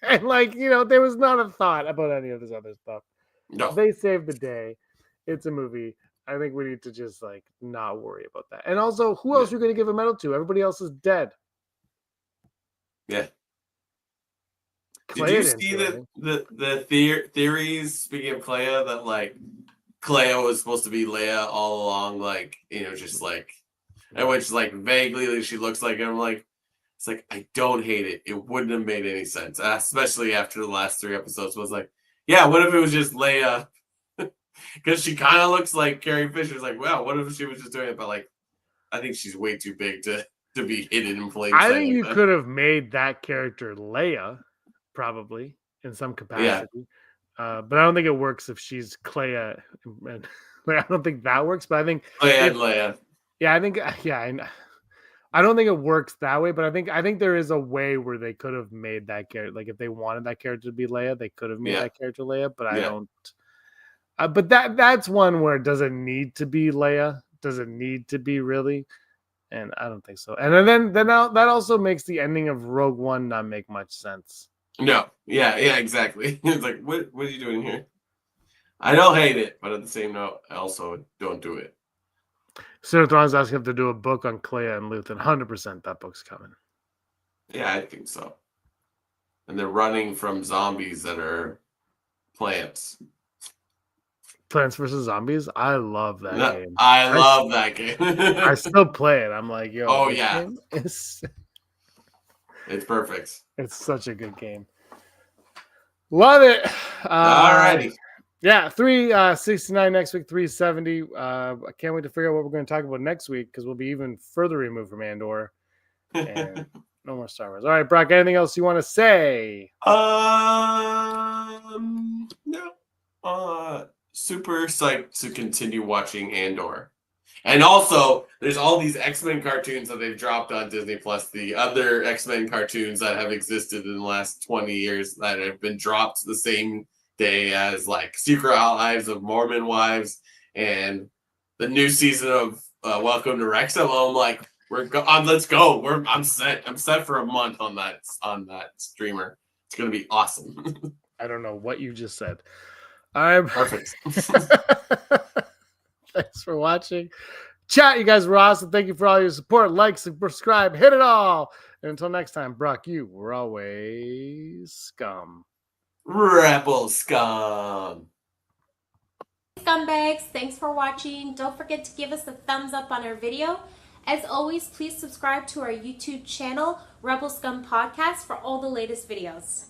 And like, there was not a thought about any of this other stuff. No. They saved the day. It's a movie. I think we need to just like not worry about that. And also, who else are you going to give a medal to? Everybody else is dead. Yeah. Clea Did you see the theories, speaking of Clea, that like Clea was supposed to be Leia all along, like, just like, and which like vaguely like, she looks like him. Like, it's like, I don't hate it. It wouldn't have made any sense, especially after the last 3 episodes. Was like, yeah, what if it was just Leia? Because she kind of looks like Carrie Fisher's. Like, wow, what if she was just doing it? But like, I think she's way too big to be hidden in plain sight. I think you could have made that character Leia, probably in some capacity. Yeah. But I don't think it works if she's Clea. And I don't think that works. But I think Leia. Yeah, I think I don't think it works that way, but I think there is a way where they could have made that character. Like if they wanted that character to be Leia, they could have made that character Leia. But I don't. But that's one where it doesn't need to be Leia. Doesn't need to be really, and I don't think so. And then that also makes the ending of Rogue One not make much sense. No, yeah, exactly. It's like, what are you doing here? I don't hate it, but at the same note, I also don't do it. Cinetron's asking if to do a book on Clea and Luthen. 100% that book's coming. Yeah, I think so. And they're running from zombies that are plants. Plants vs. Zombies? I love that game. I love that game. I still play it. I'm like, yo. Oh, yeah. It's perfect. It's such a good game. Love it. Alrighty. Yeah, 369 next week, 370. I can't wait to figure out what we're going to talk about next week because we'll be even further removed from Andor. And no more Star Wars. All right, Brock, anything else you want to say? No. Super psyched to continue watching Andor. And also, there's all these X-Men cartoons that they've dropped on Disney Plus, the other X-Men cartoons that have existed in the last 20 years that have been dropped the same day as like Secret Lives of Mormon Wives and the new season of Welcome to Wrexham. I'm like, let's go. I'm set. I'm set for a month on that streamer. It's gonna be awesome. I don't know what you just said. Perfect. Thanks for watching. Chat, you guys were awesome. Thank you for all your support. Like, subscribe, hit it all. And until next time, Brock, you were always scum. Rebel scum. Scumbags, thanks for watching. Don't forget to give us a thumbs up on our video. As always, please subscribe to our YouTube channel, Rebel Scum Podcast, for all the latest videos.